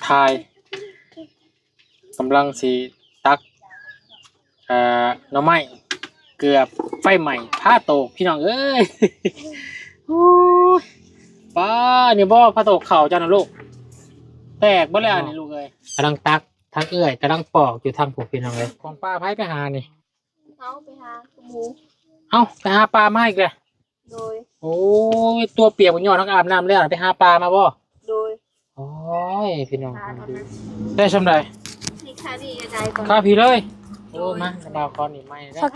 ทายกำลังสีตักหน่อไม้เกือบไฟใหม่ผ้าโตกพี่น้องเอ้ย โอ้ยป้าเนี่ยบ่ผ้าโตกเข่าจ้านะลูกแตกบ่แล้วนี่ลูกเอ้ยกำลังตักทั้งเอ้ยกำลังปอกอยู่ทางพวกพี่น้องเลยของป้าไผไปหานี่เอาไปหาหมูไปหาปลามาอีกเลยโดยโอ้ยตัวเปียกบนยอดทั้งอาบน้ำแล้วไปหาปลามาบ่โดยโอ้ยพี่น้องได้ชมได้นี่ค่าดีอะไรก่อนข้าพี่เลยโอ้มาระบาคอนนี่ไม่ผัก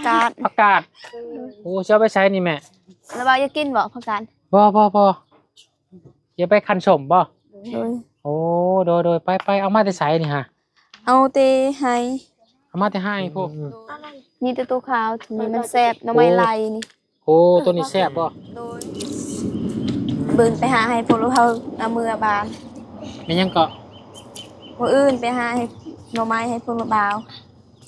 กาดโอ้เชื่อไปใช้นี่แม่ระบาจะกินบ่ผักกาดบ่อย่าไปคันชมบ่โอ้โดยไปเอามาแต่ใส่นี่ฮะเอาเตให้เอามาแต่ให้พวกมีแต่ตัวขาวถึงมันแซ่บน้ำไม้ลายนี่โอ้ตัวนี้แซ่บบ่โดยเบิ่นไปหาให้พวกเราเอามือบานไม่ยังก็มื้ออื่นไปหาให้หน่อไม้ให้พวกเราบ่าว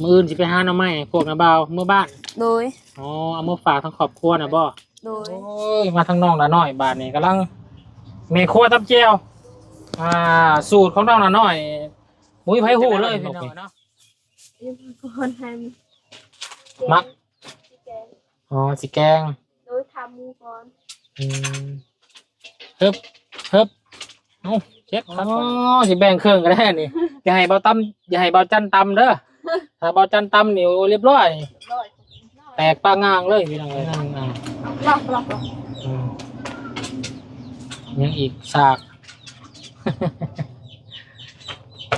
มื้ออื่นสิไปหาหน่อไม้พวกน้าบ่าวมื้อบ้านโดยอ๋อเอามาฝากทั้งครอบครัวน่ะบ่โดยโอ้ยมาทางน้องละน้อยบาดนี้กำลังแม่ครัวตำแจ่วสูตรของน้องละน้อยมุ้ยไผฮู้เลยพี่น้องเนาะคนให้มักอ๋อสิแกงโดยทำหมูก่อนเฮิบเอ้าเช็ดอ๋อสิแบ่งเครื่องก็ได้นี่อย่าให้เบาตำอย่าให้เบาจันตำเด้อถ้าเบาจันตำนี่เรียบร้อยแตกปลางางเลยพี่น้องเลยล็อกยังอีกสาก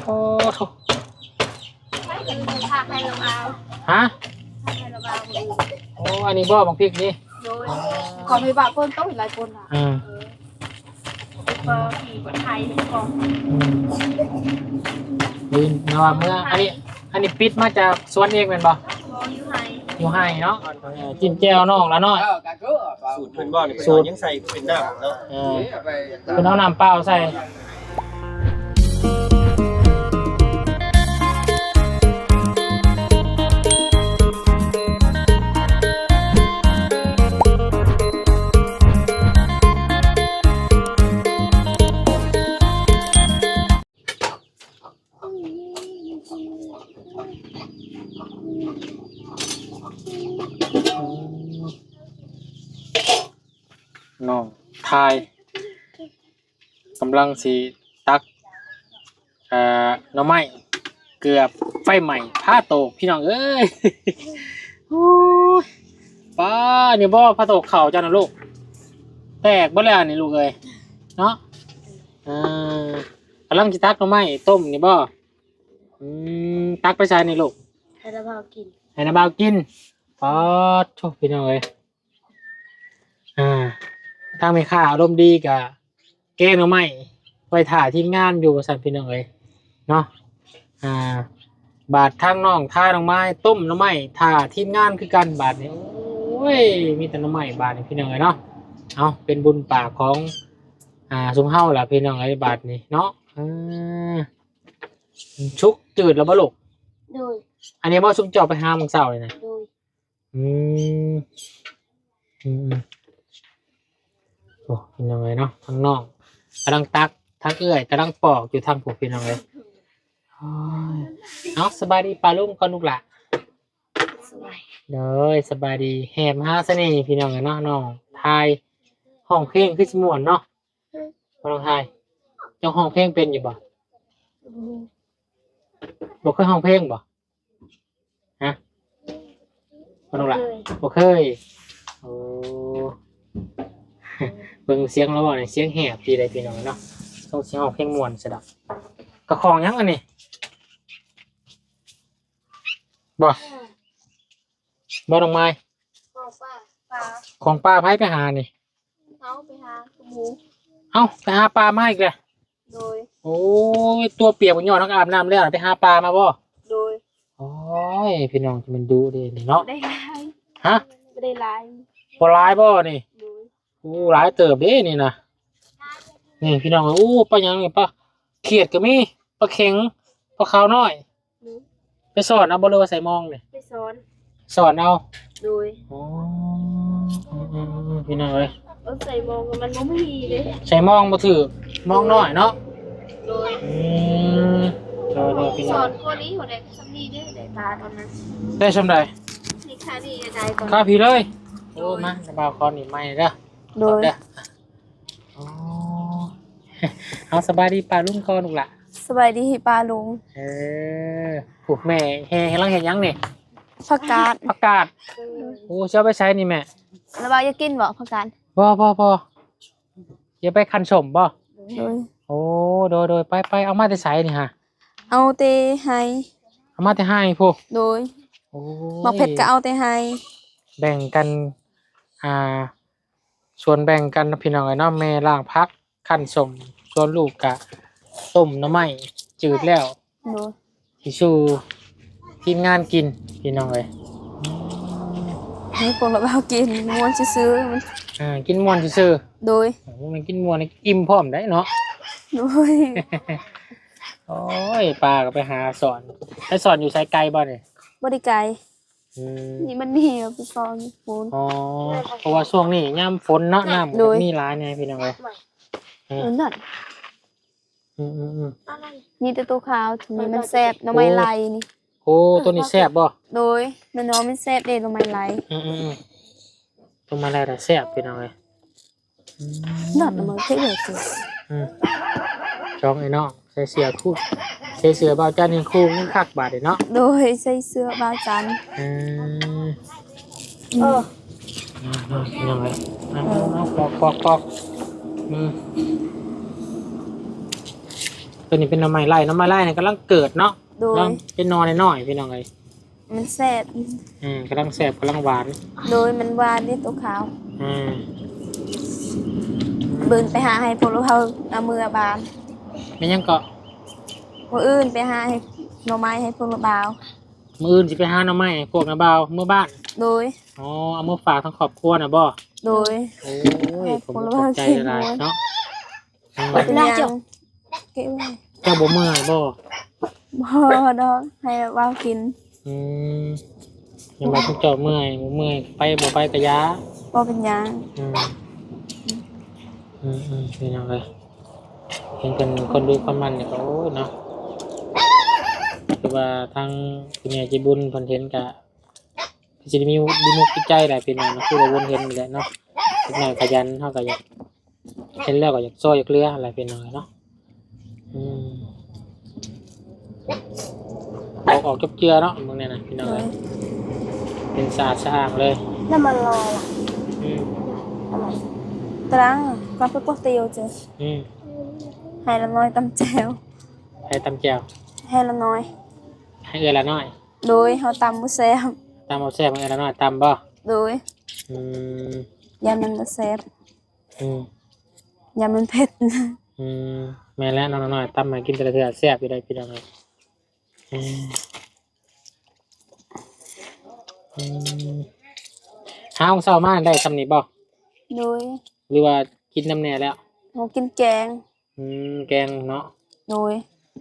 โอ้โหให้เราเอาฮะให้เราเอาโอ้อันนี้บ่บางพริกนี่โดยก่อนไปบ้านคนต้องหลายคนอ่ะผีคนไทยก่อนยืนนอนเมื่ออันนี้ปิดมาจากสวนเองเป็นบ่อยู่ให้เนาะกินแก้วน้องละน้อยสูตรเพิ่นบ่นี่สูตรยังใส่เป็นน้ำเนาะเพิ่นเอาน้ำเปล่าใส่น้องทายกำลังสีตักหน่อไม้เกือบไฟใหม่ผ้าโตกพี่น้องเอ้ยโอ้ยป้าเนี่ยบ่ผ้าโตกเข่าจ้านะลูกแตกบ่แล้วนี่ลูกเอ้ยเนาะกำลังสิตักหน่อไม้ต้มนี่บ่ตักไปใส่นี่ลูกให้น้าบ่าวกินป้าโชคพี่น้องเอ้ยทางแม่ค้าอารมณ์ดีกับแกงหน่อไม้ไว้ถ่าทีมงานอยู่สั่นพี่น้องเอ้ยเนาะบาททางน้องท่าหน่อไม้ต้มหน่อไม้ถ่าทีมงานคือกันบาทนี้โอ้ยมีแต่หน่อไม้บาทนี้พี่น้องเอ้ยเนาะเอาเป็นบุญปากของซุมเฮาล่ะพี่น้องเอ้ยบาทนี้เนาะชุกจืดแล้วบ่ลูกโดยอันนี้บ่ซุมเจ้าไปหามื้อเช้าเลยนะโดยโอ้พี่น้องเลยเนาะทั้งน้องกำลังตักทั้งเอื้อยกำลังปอกอยู่ทางพวกพี่น้องเลยเนาะสบายดีปลาลุงก่อนลูกละเลยสบายดีแหมฮาเสน่ห์พี่น้องเลยเนาะน้องทายห้องเพลงขึ้นสมวนเนาะน้องทายเจ้าห้องเพลงเป็นอยู่บ่บอกเคยห้องเพลงบ่ฮะน้องละบอกเคยโอ้เบิ่งเสียงแล้วบ่เนี่ยเสียงแหบทีใดพี่น้องเนาะต้องเสียงออกเพลงม่วนซะดอกกระคองยังอันนี้บ่ดอกไม้ของป้าไผไปหานี่เอาไปหาหมูไปหาปลามาอีกแล้วโดยโอ้ยตัวเปียกบนยอดทั้งอาบน้ำแล้วไปหาปลามาบ่โดยโอ้ยพี่น้องจะมันดูดิเนาะได้ลายฮะไม่ได้ลายบ่ลายบ่นี่โอ้หลายเติบเด้นี่นะนี่พี่น้องโอ้ปลายังนี่ปลาเขียดก็มีปลาเข็งปลาขาวน้อยไปสอนเอาบ่เลยว่าใส่มองนี่ไปสอนเอาโดยอ๋อพี่น้องเอ้ยใส่มองมันบ่มีเด้ใส่มองบ่ถือมองน้อยเนาะโดย พี่ ส น้อ อง นคนนี้หัวแดงซัมนี่ด้วยแต่ตาตอนนั้น ได้ชำใด นี่ค่านี่อะไรก่อน ข้าพี่เลยโอ้มาสบายคอนี่ไม่เด้อ โดย เด้ออ๋อเอาสบายดีป่าลุงคอลูกละ สบายดีป้าลุง ผูกแม่เฮลังเห็นยังนี่ ผักกาด ผักกาดโอ้เชื่อไปใช้นี่แม่ แล้วบ่าวจะกินบ่ผักกาด บ่อย่าไปคันชมบ่ โดย โอ้โดยไปเอามาแต่ใช้นี่ฮะ เอาเตให้ เอามาแต่ให้พวก โดย โอ้ มาเผ็ดก็เอาเตให้ แบ่งกันส่วนแบ่งกันพี่น้องไอ้น้องแม่ล่างพักคันชมส่วนลูกกะต้มน้ำไม้จืดแล้ว โดย ทิชชูทีมงานกินพี่น้องเลย ให้พวกเราเอากินม้วนซื้อๆมัน กินมวนซื่อ โดย ๆโอ้มันกินมวนนี่อิ่มพร้อมได้เนาะ โดย โอ้ยปลาก็ไปหาสอนไปสอนอยู่ไซไกลบ่เนี่ย บริไกร อืม นี่มันนี่ไปฟองมูน อ๋อเพราะว่าช่วงนี้ย่ำฝนเนาะน้ำ โดย มีร้ายเนี่ยพี่น้องเลย นั่น อืม อะไร นี่แต่ตัวขาวถึงมันแซ่บหน่อไม้ไหลนี่ โอ้ตัวนี้แซ่บบ่ โดยมันน้องมันแซ่บเด้หน่อไม้ไหล ตัวมาอะไรแต่แซ่บพี่น้องเลย นั่นมันเท่เลยสิ จ้องไอ้น้องใส่เสื้อคู่ใส่เสื้อบ่าวจันนี่คู่นี่คักบาดเลยเนาะ โดยใส่เสื้อบาจัน พี่น้องเลยปอกตัวนี้เป็นน้ำไม้ไร่เนี่ยกำลังเกิดเนาะ โดย กำลังเป็นนอนน้อยๆพี่น้องเลย มันแซ่บ กำลังแซ่บกำลังหวาน โดยมันหวานนี่ตัวขาว อืม เบิ่นไปหาให้พวกเราเอามือบาน ไม่ยังเกาะ มื้ออื่นไปหาให้หน่อไม้ให้พวกเราบาว มืออื่นสิไปหาหน่อไม้พวกน้าบ่าวเมื่อบ้าน โดย อ๋อเอามือฝากทั้งครอบครัวนะบ่ โดย โอ้ยผมตกใจหลายเนาะ เป็นยังเก็บไว้ เจ้าบ่เมื่อยบ่ บ่ดอกให้ว่าวกิน อืมยังมาทุกเจ้าเมื่อยบ่เมื่อยไปบ่ไปกะยา บ่เป็นหยัง นี่ยังไงเห็นเป็นคนดูความมันเนี่ยก็โอ้ยเนาะคือว่าทางคุณยายใจบุญเพิ่นเห็นกะจะมีมุกใจหลายพี่น้องเนาะคือว่าวนเห็นนี่แหละเนาะเล็กน้อยขยันเฮาก็อยากเห็นแล้วก็อยากซอยอยากเรือหลายพี่น้องเนาะออกจบเจือเนาะมึงเนี่ยนะพี่น้องเลยเป็นสะอาดสะอ้างเลย น้ำมันลอยล่ะ อืม ตรังก็ไปก๋วยเตี๋ยวเจ้ อืม ให้ละน้อยตำแจ่ว ให้ตำแจ่ว ให้ละน้อย ให้เอื้อละน้อย โดยเฮาตำบ่แซ่บ ตำเอาแซ่บให้เอื้อละน้อยตำบ่ โดย อืม ยามันบ่แซ่บ อืม ยามันเผ็ด แม่แล้วน้องน้อยตำมากินแต่ละเทื่อแซ่บอยู่ได้พี่น้องเลยห้าวเศร้ามากได้ทำนี้บ่ โดย หรือว่ากินน้ำแน่แล้ว เฮากินแกง แกงเนาะ โดย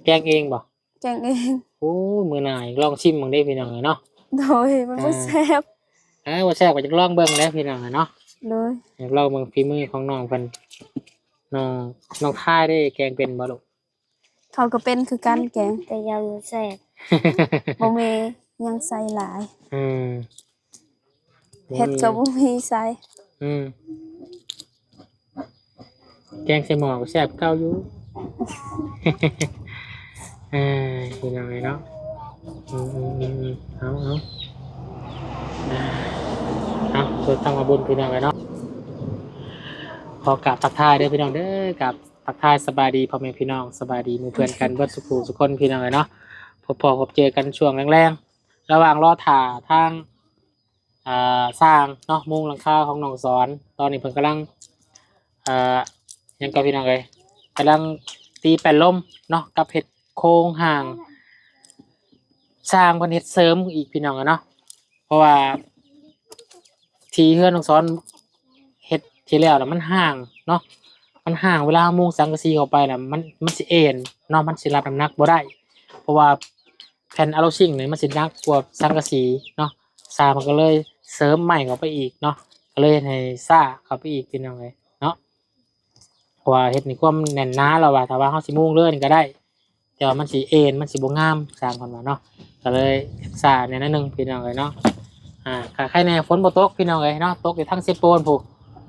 แกงเองบ่ แกงเอง โอ้มือหน่ายลองชิมมึงได้พี่น้องเลยเนาะ โดยมันบ่แซ่บ ว่าแซ่บก็จะลองเบิ่งแล้วพี่น้องเลยเนาะ โดย อยากลองเบิ่งฝีมือของน้องเพิ่นน้องท่ายได้แกงเป็นบ่ลูก เขาก็เป็นคือกันแกง แต่ยังแซ่บ บ่มียังใส่หลาย อืม เผ็ดก็บ่มีใส่ แกงใส่หม้อก็แซ่บเก่าอยู่พี่น้องเลยเนาะเอาตัวตั้งมาบนพี่น้องเลยเนาะขอกราบทักทายเด้อพี่น้องเด้อกับทักทายสบายดีพ่อแม่พี่น้องสบายดีหมู่เพื่อนกันเบิดสุขคนพี่น้องเลยเนาะพบเจอกันช่วงแรงๆระหว่างรอถ่าทางสร้างเนาะมุงหลังคาของน้องสอนตอนนี้เพิ่นกำลังยังกับพี่น้องเลยกำลังตีแผ่นลมเนาะกับเห็ดโครงห่างสร้างเพิ่นเฮ็ดเสริมอีกพี่น้องเนาะเพราะว่าทีเฮือนน้องสอนเฮ็ดที่แล้วน่ะมันห่างเนาะมันห่างเวลามุงสังกะสีเข้าไปน่ะมันสิเอ็นเนาะมันสิรับน้ำหนักบ่ได้เพราะว่าแผ่นอะลูซิ่งนี่มันสิหนักกว่าสังกะสีเนาะสร้างมันก็เลยเสริมใหม่เข้าไปอีกเนาะก็เลยให้ซ่าเข้าไปอีกพี่น้องเลยเนาะเพราะว่าเฮ็ดนี่ความแน่นหนาแล้วว่าถ้าว่าเฮาสิมุงเลยนี่ก็ได้ แต่ว่ามันสิเอ็นมันสิบ่งามสร้างคนว่าเนาะก็เลยศึกษาในนั้นนึงพี่น้องเลยเนาะก็ใครแน่ฝนบ่ตกพี่น้องเลยเนาะตกอยู่ทั้ง10โปนผู้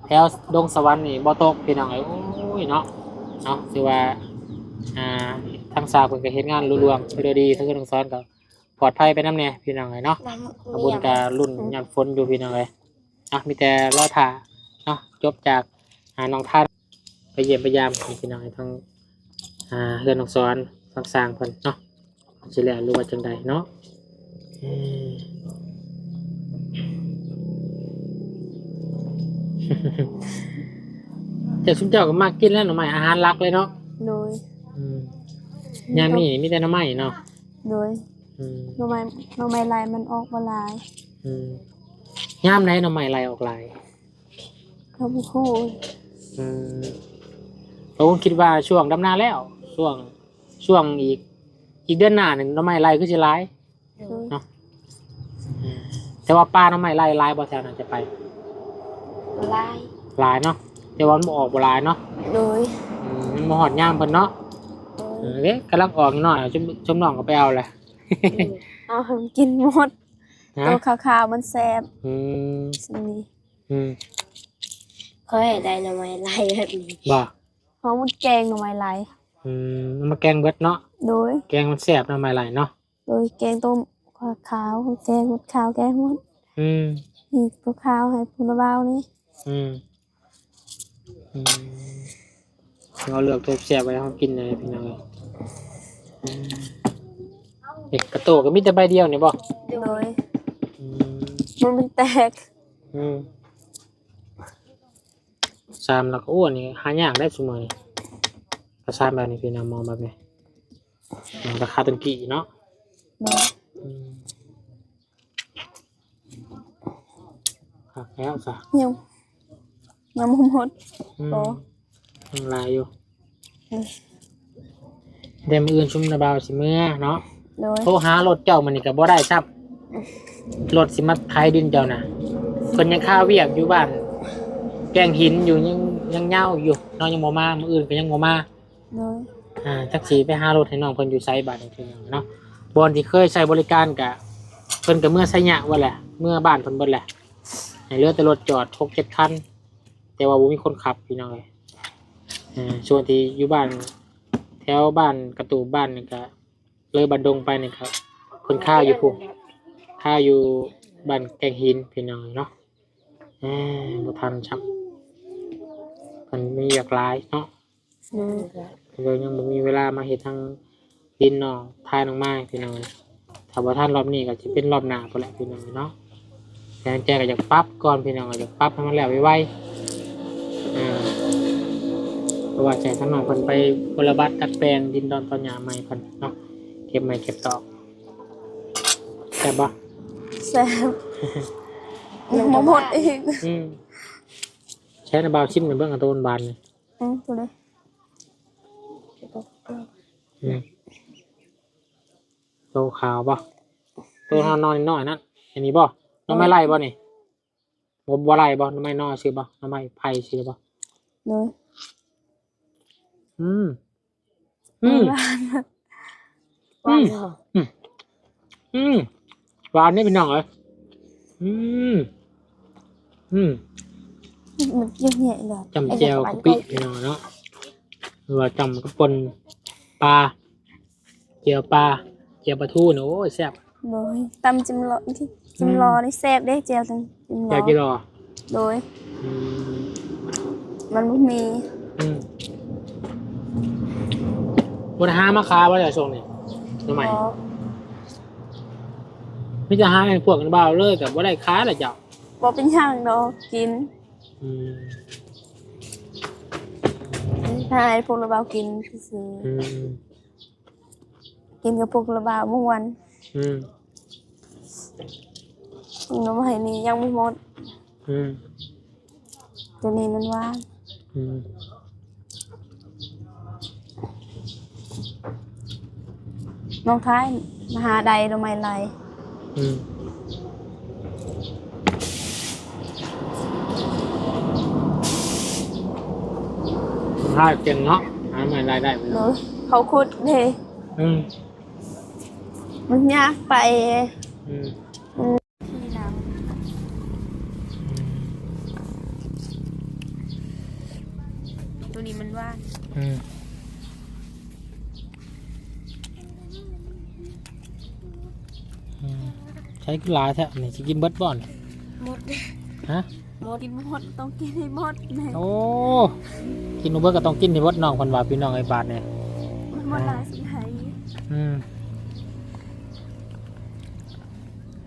แถวดงสวรรค์นี่บ่ตกพี่น้องเลยโอ้ยเนาะสิว่าทางสาวเพิ่นก็เฮ็ดงานรุ่ร่วงไปด้วยดีทั้งน้องซ้อนก็ปลอดภัยไปนำแน่พี่น้องเลยเนาะ ขบวนการรุ่นยันฝนอยู่พี่น้องเลยมีแต่รอถ่าเนาะจบจากน้องท่านไปเยี่ยมไปยามพี่น้องทั้งเรือนน้องซ้อนฟังสร้างเพิ่นเนาะสิแลรู้ว่าจังใดเนาะจากชุมเจ้าก็มากินแล้วหน่อไม้อาหารหลักเลยเนาะ โดย ยามนี้มีแต่หน่อไม้เนาะ โดยหน่อไม้ลายมันออกบ่หลาย ยามไหนหน่อไม้ไหลออกหลาย เขาบ่ฮู้ เราคิดว่าช่วงดำนาแล้วช่วงอีกเดือนหน้าเนี่ยหน่อไม้ไหลคือสิหลายเนาะแต่ว่าปลาหน่อไม้ไหลบ่แถวนั้นจะไป ลาย หลายเนาะแต่ว่ามันบ่ออกบ่หลายเนาะ โดย มันบ่ฮอดยามเพิ่นเนาะเด้กำลังออกนิดหน่อยชมน้องก็ไปเอาแหละ เอาให้มันกินหมดตัวขาวๆมันแซ่บสิ่งนี้ เขาให้ได้หน่อไม้ลายแบบนี้ บ่ เพราะมันแกงหน่อไม้ลาย มันมาแกงเบิดเนาะ โดย แกงมันแซ่บหน่อไม้ไหลเนาะ โดยแกงต้มขาวแกงหมดขาวแกงหมดนี่ตัวขาวให้ผู้ละเบานี่ เราเลือกตัวแซ่บไว้ให้เขากินเลยพี่น้องกระโตก็มีแต่ใบเดียวนี่บ่ โดยมันเป็นแตก ซามแล้วก็อ้วนนี่หายากได้ซุมื้อนี้กระซามแบบนี้พี่น้องมองแบบนี้ราคาต้นกี่เนาะ โดย ครับแล้วซะ ยังบ่หมดบ่ ยังลายอยู่เดี๋ยวมื้ออื่นชุมนาบาวสิเมื่อเนาะ โดย โทรหารถเจ้ามันนี่ก็บ่ได้ครับรถสิมาไถดินเจ้าน่ะเพิ่นยังค่าเวียกอยู่บ้านแกงหินอยู่ยังเหงาอยู่น้องยังบ่มามื้ออื่นก็ยังบ่มา โดย จักสิไปหารถให้น้องเพิ่นอยู่ไสบ้านจังซี่เนาะบ่อนที่เคยใช้บริการก็เพิ่นก็เมื่อไสยะว่าแหละเมื่อบ้านเพิ่นเบิดแหละให้เหลือแต่รถจอด 6-7 คันแต่ว่าบ่มีคนขับพี่น้องเอ้ยส่วนที่อยู่บ้านแถวบ้านกระตูบ้านนี่ก็เลยบันดงไปนี่ครับเพิ่นข้าวอยู่พุ่นข้าวอยู่บ้านแกงหินพี่น้องเนาะบ่ทันครับเพิ่นมีอยากหลายเนาะเลยยังบ่มีเวลามาเฮ็ดทางดินน้องทายน้องไม้พี่น้องถ้าบ่ทันรอบนี้ก็สิเป็นรอบหน้าพุ่นแหละพี่น้องเนาะแต่แจ้ก็อยากปรับก่อนพี่น้องอยากปรับให้มันแล้วไวเพราะว่าใจทั้งน้องเพิ่นไปบรบัดตัดแปลงดินดอนตอนหญ้าใหม่เพิ่นเนาะเก็บไม้เก็บตอกแซ่บบ่ แซ่บยังบ่หมดอีก ใช้น้ำเบาชิมกันเบิ่งอันโตนบานนี่ ตัวเลย โตขาวบ่โตนอนน้อยนั่นอันนี้บ่น้ำไม้ไล่บ่นี่บ่ไล่บ่น้ำไม้น้อยซื่อบ่น้ำไม้ไผ่ซื่อบ่ เลย หวาน หวานนี่เป็นน้องเอ้ยมันเยอะแยะเลย จำแจวกะปิพี่น้องเนาะหรือว่าจำกระปนปลาเจียวปลาเจียวปลาทูเนาะโอ้ยแซ่บ เลยตำจิ้มรอที่จิ้มรอได้แซ่บได้เจียวจังจิ้มร แซ่ อบ กี่รอ โดยมันบ่มี บ่ได้หามาค้าบ่ได้ช่วงนี้ทำไมมีแต่หาให้พวกกันบ่าวเลยแต่บ่ได้ค้าล่ะเจ้า บ่เป็นหยังดอกกินให้พวกระเบากินซื่อกินกับพวกระเบาม่วนน้ำให้นี่ยังบ่หมดตัวนี้มันว่างน้องท้ายมหาใดดอกไม้ลายถ้าเก่งเนาะหาใหม่รายได้ไป เนอะเขาขุดเด้ อืม มันยากไป อืม ที่น้ำตัวนี้มันว่าง อืมอืมใช้กุหลาบแท้นี่สิกินเบิดบ่อน หมด ฮะ หมดกินหมดต้องกินให้หมดแม่ โอ้กินนูเบิดก็ต้องกินให้เบิดน้องเพิ่นว่าพี่น้องไอ้บาทเนี่ย มันหมดหลายสิให้ อืม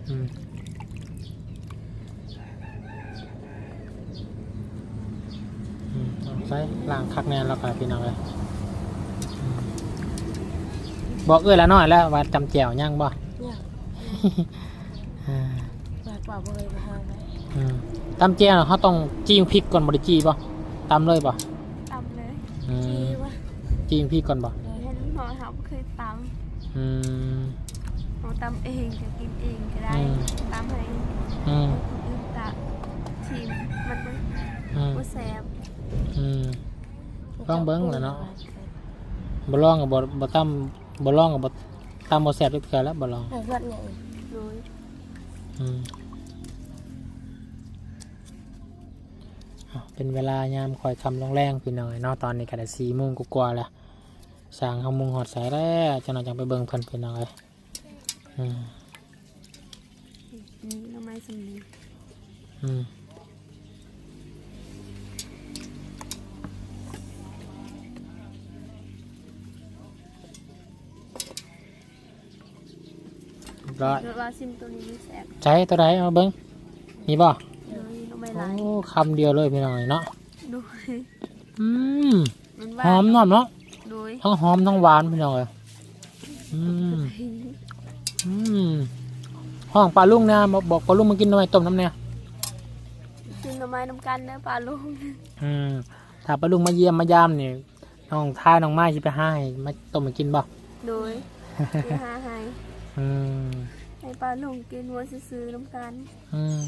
อืมเอาใส่ล้างคักแน่แล้วกันพี่น้องเลยอืมบอกละน้อยแล้วว่าจำแจ่วยังบ่ เนี่ย อ่า แบบว่าบ่เลยบ่ทางไหน อืมตำแจ่วเขาต้องจิ้มพริกก่อนบ่ได้จี้บ่ตำเลยบ่ ตำเลย อื จี ม ว่า จิ้มพริกก่อนบ่ เห็นหมอเขาเคยต อืม ำเขาตำเองจะกินเองก็ได้ อืม ตำให้ อืม คนอื่นตะชิมมันบ่ อืม บ่แซ่บ อืม ลองเบิ่งแหละเนาะ บ่ลองกับบ่ตำบ่ลองกับบ่ตำบ่แซ่บทุกเทื่อแล้วบ่ลอง แต่วัดเนี่ยโดย อืมอ้าวเป็นเวลายามคอยคำลงแรงพี่น้อยเนาะตอนนี้ก็ได้4 โมงกว่าๆแล้วสร้างเฮามุงหอดสายแล้วจังหน่อยจังไปเบิ่งเพิ่นพี่น้อยอืม นี่ทำไมสำนี อืมเรียบร้อย รสว่าซิมตัวนี้ไม่แซ่บ ใช้ตัวใดเอาเบิ่งมีบ่ โดยทำไม โอ้ ลาย คำเดียวเลยพี่น้อยเนาะ โดย อืม มัน หอมหน่อยเนาะ โดย ทั้งหอมทั้งหวานพี่น้อยอืม อืมห้องปลาลุงเนี่ยบอกปลาลุงมากินหน่อยต้มน้ำเนี่ย กินหน่อไม้น้ำกันเด้อปลาลุง อืมถ้าปลาลุงมาเยี่ยมมายามเนี่ยน้องท้ายน้องไม้สิไปให้มาต้มมากินบ่ โดยไปหาให้ อืม ให้ปลาลุงกินวัวซื้อๆน้ำกัน อืม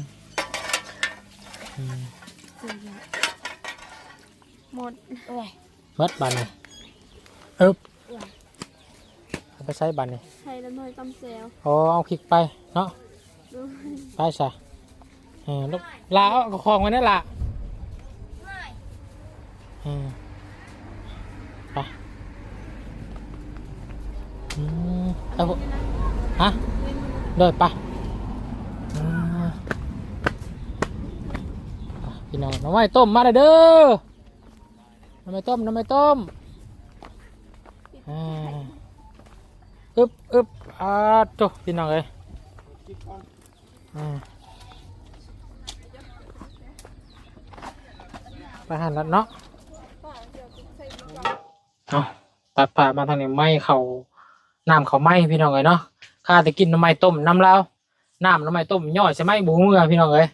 อืม หมดเอ้ย เบิดบานนี่อึ๊บเอาไปใช้บานนี่ ให้ละหน่อยตำแซว อ๋อเอาคลิกไปเนาะ โดย ไปซะลูกลาเอาของไว้นี่ล่ะไปเอาฮะเดินไปพี่น้องน้ำไม้ต้มมาเลยเด้อน้ำไม้ต้มน้ำไม้ต้มอึบอึบโตพี่น้องเลยไปหันแล้วเนาะเอาตัดผ่ามาทางนี้ไม้เขาน้ำเขาไม้พี่น้องเลยเนาะข้าจะกินน้ำไม้ต้มน้ำแล้วน้ำไม้ต้มย่อยใช่ไหมบูเมื่อพี่น้องเลย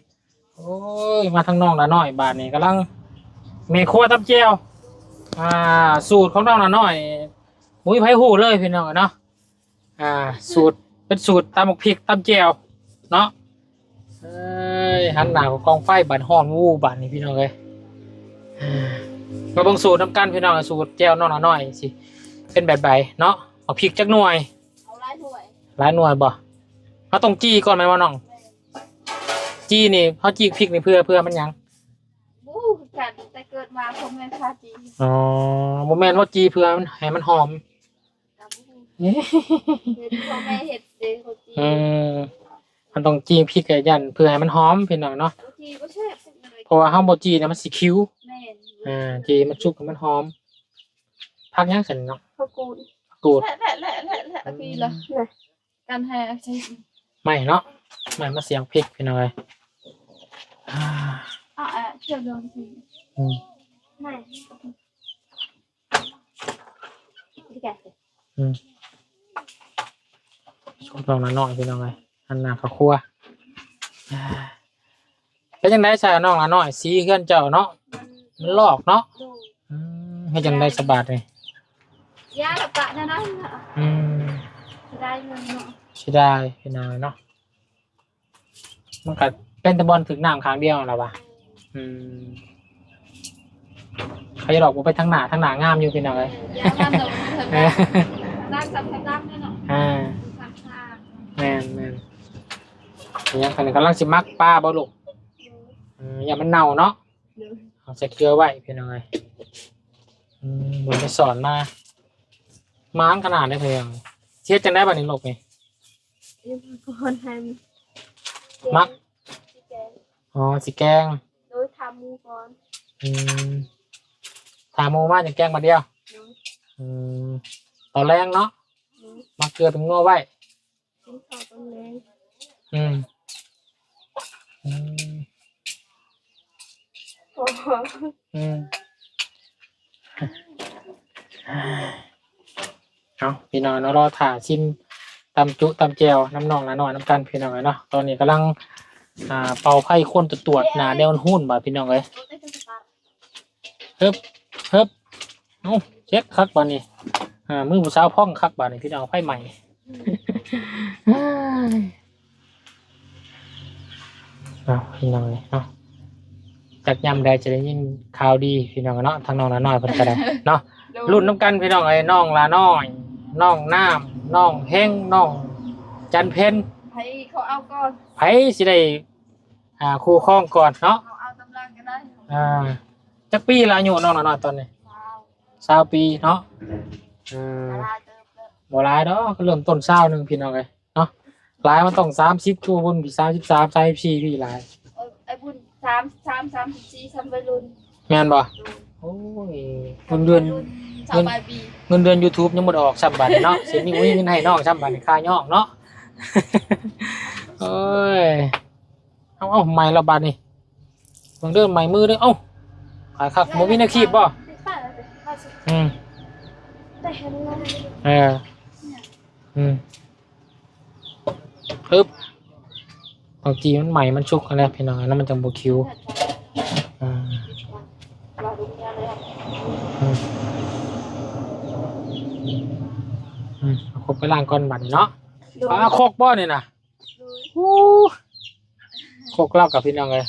โอ้ยมาทางน้องละน้อยบาทนี่กำลังเมฆัวตับเจียวสูตรของน้องละน้อยมุ้ยไผ่หูเลยพี่น้องเนาะสูตรเป็นสูตรตำหมกพริกตำเจียวเนาะหันหน้าของกองไฟบานห้อนวูบานนี่พี่น้องเลยมาเบิ่งสูตรน้ำกันพี่น้องสูตรแจ่วน้องละน้อยสิเป็นแบบใดเนาะเอาพริกจักหน่วย เอาหลายถ้วย หลายหน่วยบ่เขาต้องจี้ก่อนไหมวะน้องจี้นี่เขาจี้พริกนี่เพื่อมันหยัง บู๊กันแต่เกิดมาผมเงินคาจี อ๋อโมเมนต์ว่าจี้เพื่อมันให้มันหอม กับบู๊เห็ดพ่อแม่เห็ดเด็กเขาจี มันต้องจี้พริกกับยันเพื่อให้มันหอมพี่น้องเนาะ เขาจีก็แซ่บ เพราะว่าข้าวโบจี้เนี่ยมันสีคิ้ว แม่น จี้มันชุกมันหอมพักยังสันเนาะ เขากูด กูด แหละพี่ละการแห่ใช่ ไม่เนาะไม่มาเสียงพริกพี่น้องเลย เชื่อเรื่องที ไม่ที่แก ชมลองน้อยพี่น้องเลยอันหน้าข้าวคั่วเป็นยังไงใส่น้องละน้อยสีเพื่อนเจ้าเนาะมันลอกเนาะ ดู ให้จังได้สบายเลย ยากับปะนะนะได้เงินเนาะ ใช่ได้พี่น้องเนาะมันกัดเป็นตะบอลถึงน้ำครั้งเดียวแล้ววะเขาจะหลอกผมไปทั้งหน้างามอยู่พี่น้องเลย ยาบ้านเราทำได้ ล่างซ้ำล่างเนี่ยเนาะ แม่นยังคันกำลังสิมักป้าบ่ลูกอย่ามันเน่าเนาะเอาใส่เกลือไว้พี่น้องเอ้ยเหมือนไปสอนมาม้างขนาดได้เพียงเฮ็ดจังได้บัดนี้ลูกนี่มักอ๋อสิแกง โดยทำมูก่อน ถามโมมาจะแกงมาเดียวตอนแรงเนาะมาเกลือเป็นงัวไว้ กินข้าวตอนแรง โอ้โห เอาพี่น้องเนาะรอถ่าชิมตำจุตำแจวน้ำนองน้าหน่อยน้ำกันพี่น้องเนาะตอนนี้กำลังเป่าไพ่คนตรวจหนาเดวหุ้นบ่พี่น้องเลยเฮิบเอาเช็ดคักบ้านนี้มือผู้สาวพ่องคักบ้านนี้พี่น้องไพ่ใหม่เอาพี่น้องเลยเนาะจากยำใดจะได้ยินข่าวดีพี่น้องเนาะทางน้องละน้อยเพิ่นก็ได้เนาะรุ่นน้ำกันพี่น้องไอ้น้องละน้อยน้องน้ำน้องเฮงน้องจันเพ็ญ ให้เขาเอาก่อน ไผสิได้คู่ครองก่อนเนาะ เอาตำราก็ได้ จักปีละอายุน้องละน้อยตอนนี้20 ปีเนาะบ่หลายดอกก็เริ่มต้น20นึงพี่น้องเอ้ยเนาะหลายมันต้อง30ชั่วบนพี่33 34พี่หลาย ไอ้บุญ34วัยรุ่น แม่นบ่โอ้ยเงินเดือน ปี เงินเดือน YouTube ยังบ่ได้ออกซ้ำบัดเนาะสิมีเงินให้น้องซ้ำบัดค่าย่องเนาะโอ้ยเอาใหม่ละบัดนี่เบิ่งเด้อใหม่มือเด้อเอ้าขายคักบ่มีแนวคีบบ่แต่เห็นว่า ปึ๊บบางทีมันใหม่มันชุกอะไรพี่น้องแล้วมันจะบ่คิวเอาครบไปล้างก่อนบัดนี้เนาะโคกบ่นี่น่ะโคกเล่ากับพี่น้องเลย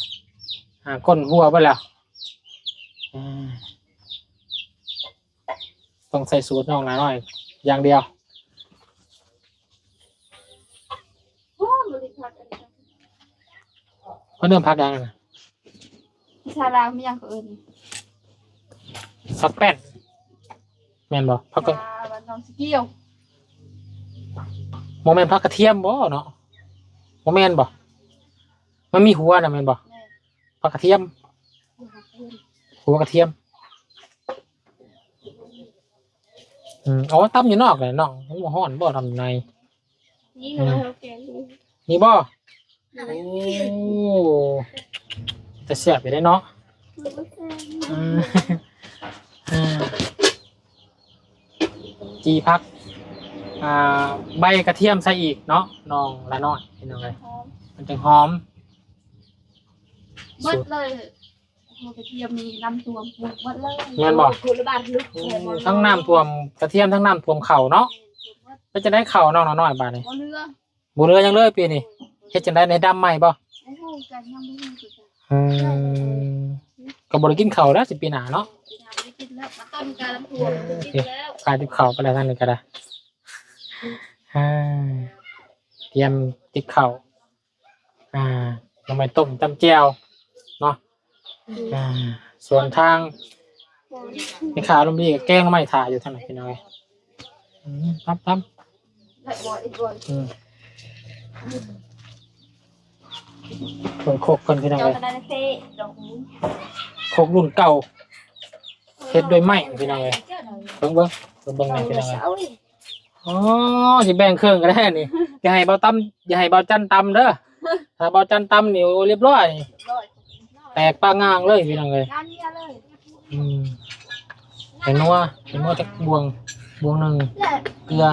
ก้นหัวไปแล้วต้องใส่สูตรน้องหน่อยอย่างเดียวเพราะเริ่มพักยังนะ ชาลาไม่ยังอื่น พักแป้นแม่นบ่พักก็ วันน้องสกิล โมเมนพักกระเทียมบ่เนาะโมเมนบ่มันมีหัวนะแม่นบ่พักกระเทียมหัวกระเทียมเอาตั้มอยู่นอกเลยน้องมันบ่ฮ้อนบ่ทำใน นี่เราแกง นี่บ่โอ้จะเสียบไปได้เนาะจีพักใบกระเทียมใส่อีกเนาะน้องละน้อยเห็นไหมมันจะหอม เบิดเลยหัวกระเทียมมีน้ำตัวปลูกเบิดเลย เงินบ่ กุหลาบลึก ทั้งน้ำท่วมกระเทียมทั้งน้ำท่วมเข่าเนาะก็จะได้เข่าน้องละน้อยบาดนี้ บ่เรือ บุเรือยังเลยปีนี้เฮ็ดจังได้ในดำใหม่บ่ โอ้โหกันยังไม่รู้สึก ก็บ่ได้กินข้าวแล้วสิปีหน้าเนาะ ยังไม่กินแล้วมาต้นการลำตัวกินแล้ว กลายติบข้าวไปแล้วท่านนี่ก็ได้เตรียมติบข้าวลงไปต้มตำแจ่วเนาะส่วนทางในขาลมดีกับแกงไม่ถ่ายอยู่ทางไหนพี่น้อยตั้ม ได้บ่อีกบ่ ส่วนโคกคนพี่น้อง เจ้า เลย ก็ได้เซ่ดอกหู โคกรุ่นเก่าเฮ็ดด้วยไม้พี่น้องเลยเบิ่งหน่อยพี่น้องเลยอ๋อสิแบ่งเครื่องก็ได้นี่อย่าให้เบาตั้มอย่าให้เบาจันตำเด้อถ้าเบาจันตำนี่เรียบร้อยแตกปลางางเลยพี่น้องเลย งานนี้เลย เห็นว่าจะบวงหนึ่งเกลือ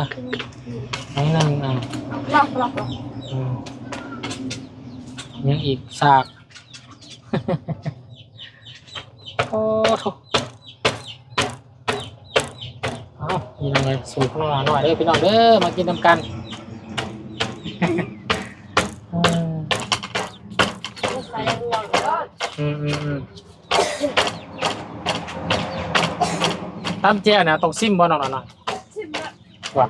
หนึ่งลอกยังอีกสากโอ้โหเอาพี่น้องเลยสูตรของเราหน่อยเด้อพี่น้องเด้อมากินน้ำกันใส่รวมก็ ตำแจ่วเนี่ยต้องซิมบ่น้องหน่อย ชิมละ ว่ะ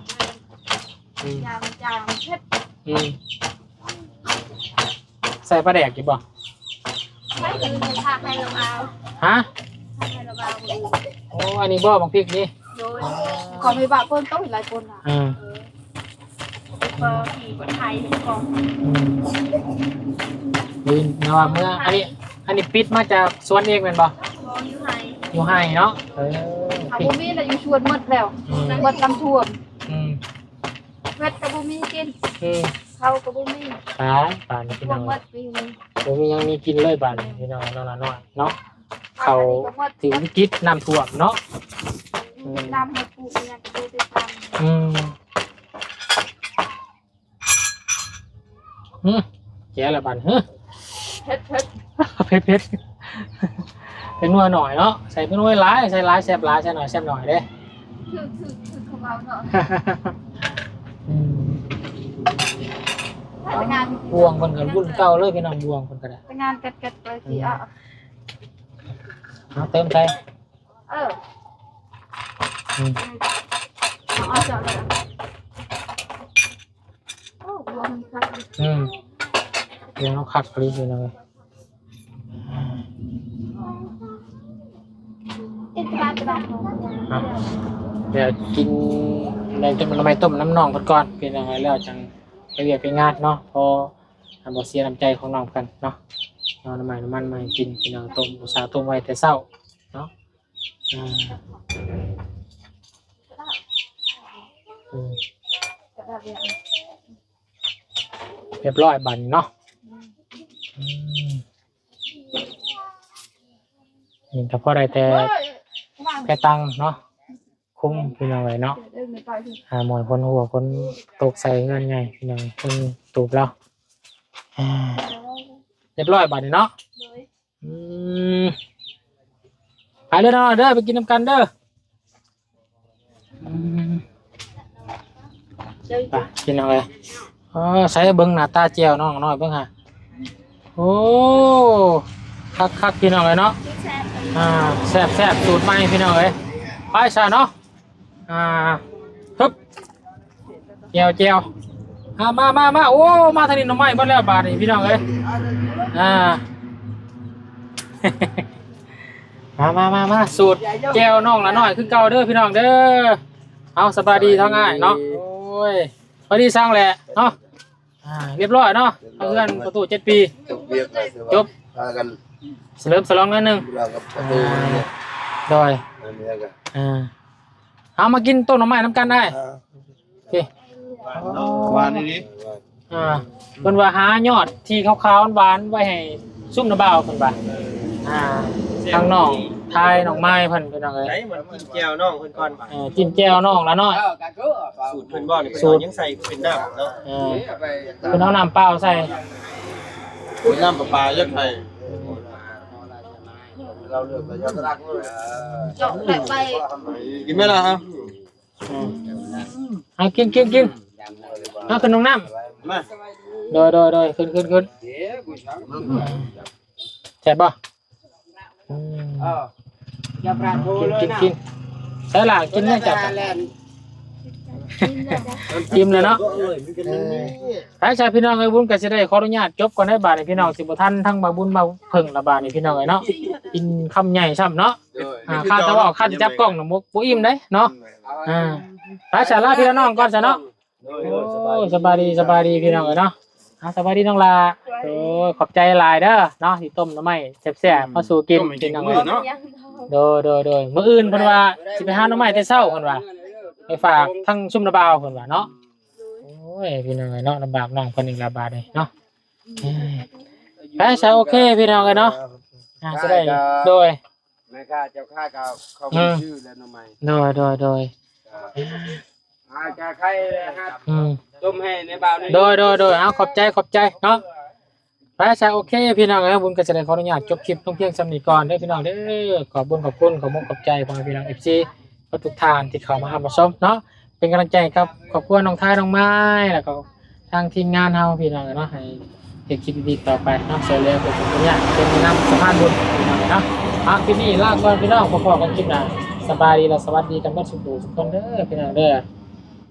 จางเผ็ด ใส่ปลาแดกกี่บ่ ไม่ถึงทางให้เราเอา ฮะ ทางให้เราเอา โอ้อันนี้บ่บางพริกนี่ โดยก่อนไปบะคนต้องหลายคนอ่ะก็ขี่คนไทยก่อน ดินนะว่าเมื่ออันนี้ปิดมาจากสวนเองแม่นบ่ อยู่ไทย อยู่ให้เนาะเขาพริก บุมีแต่อยู่ชวนหมดแล้วหมดลำท่วม อืม เพชรกับบุมีกิน อืม เขากับบุมี ป่านนี่พี่ ท่ว น้ ม อง หมดปีนึง ผมยังมีกินเลยป่านนี่พี่น้องน้องละน้อยเนาะเขาถึงวิกฤตน้ำท่วมเนาะ น้ำหมดปูเนี่ยจะดูติดตาม แก่ละบานเฮ้ย เพชร เผ็ดเป็นนัวหน่อยเนาะใส่เป็นนัวร้ายใส่ร้ายแซ่บร้ายใส่หน่อยแซ่บหน่อยเด้ ถือของเราเนาะไปงาน บวงคนกันรุ่นเก่าเลยพี่น้องบวงคนกัน ไปงานกัดไปสิอ่ะ เติมใส่ เอาจอดเลยโอ้รวมกัน เดี๋ยวเราขัดพริกเลยนะเว้ย อินทราตรา เดี๋ยวกินในต้มน้ำมันต้มน้ำน่องก่อนเป็นยังไงแล้วจังไปเวียกไปงานเนาะพอบ่เสียน้ำใจของน้องกันเนาะเอาน้ำมันมากินพี่น้องต้มอุตส่าห์ต้มไว้แต่เช้าเนาะเรียบร้อยบันเนาะเห็นแต่พอได้แต่แค่ตังเนาะคุ้มพี่น้องไว้เนาะหมอนคนหัวคนตกใส่เงินไงพี่น้องคนตูบแล้วเรียบร้อยบันเนาะไปเลยเนาะเด้อไปกินน้ำกันเด้อไปกินอะไรใส่เบิ้งหน้าตาเจียวน้องน้อยเบิ้งฮะโอ้คักพี่น้องเลยเนาะแซ่บสูตรใหม่พี่น้องเลยไปซะเนาะฮึบเจียวมาโอ้มาทางนี้น้องไม้บ้านแล้วบาทนี่พี่น้องเลยมาสูตรเจียวน้องละน้อยคือเก่าเด้อพี่น้องเด้อเอาสบายดีทั้งง่ายเนาะโอ้ยพอดีสร้างแหละเนาะเรียบร้อยเนาะเพื่อนประตู7 ปีจบเสริมสลองนิดนึงโดยเอามากินต้นหน่อไม้น้ำกันได้โอเค หวานนี่ เพิ่นว่าหายอดที่ขาวๆหวานไว้ให้ซุ่มน้ำบ่าวเพิ่นว่าทางน้องทายน้องไม้เพิ่นเป็นจังได๋ ไหนมันกินแก้วน้องเพิ่นก่อน จิ้มแจ่วน้องละน้อย สูตรเพิ่นบ่นี่สูตรยังใส่เป็นน้ำเนาะ เพิ่นเอาน้ำเปล่าใส่ เป็นน้ำประปายักษ์ไทย จบแบบไป กินไหมล่ะครับ เอากินเอาขึ้นน้องน้ำ มา โดยขึ้นแซ่บป่ะกินใช่ล่ะกินได้จับจิ้มเลยเนาะใช่พี่น้องไอ้บุญก็จะได้ขออนุญาตจบก่อนให้บาทพี่น้องสิบท่านทั้งบาบุญมาเพิ่งละบาทนี่พี่น้องไอ้เนาะกินคำใหญ่ซ้ำเนาะข้าจะว่าข้าจะจับกล้องหนุ่มปุ้อิ่มได้เนาะไปสาระพี่น้องก่อนซะเนาะสบายดีพี่น้องไอ้เนาะสบายดีน้องลาขอบใจหลายเด้อเนาะที่ต้มน้ำไม้แซ่บๆมาสู่กินพี่น้องเนาะโดยมื้ออื่นเพิ่นว่าสิไปหาน้ำไม้แต่เช้าเพิ่นว่าไปฝากทั้งซุ่มระบาวเพิ่นว่าเนาะโอ้ยพี่น้องเนาะลำบากน้องเพิ่นอีกละบาทเลยเนาะไปใช่โอเคพี่น้องเนาะจะได้โดย แม่ข้าเจ้าข้าก็เขาชื่อแล้วน้องใหม่โดยจะใครต้มให้ในบ่าวนี่โดยเอาขอบใจเนาะไปใช่โอเคพี่น้องบุญก็จะได้ขออนุญาตจบคลิปต้องเพียงสำนีก่อนได้พี่น้องเด้อขอบคุณขอบมุกขอบใจพ่อพี่น้อง FC ทุกท่านที่เข้ามาหามาชมเนาะเป็นกำลังใจครับขอบคุณน้องท้ายน้องไม้แล้วก็ทางทีมงานเฮาพี่น้องเนาะให้เฮ็ดคลิปดีๆต่อไปเนาะเสียแล้วเป็นตัวอย่างเป็นนำสะพานบุญพี่น้องเนาะคลิปนี้ลาก่อนพี่น้องพอๆกันคลิปหน้าสบายดีและสวัสดีกันเบิดทุกคนเด้อพี่น้องเด้อ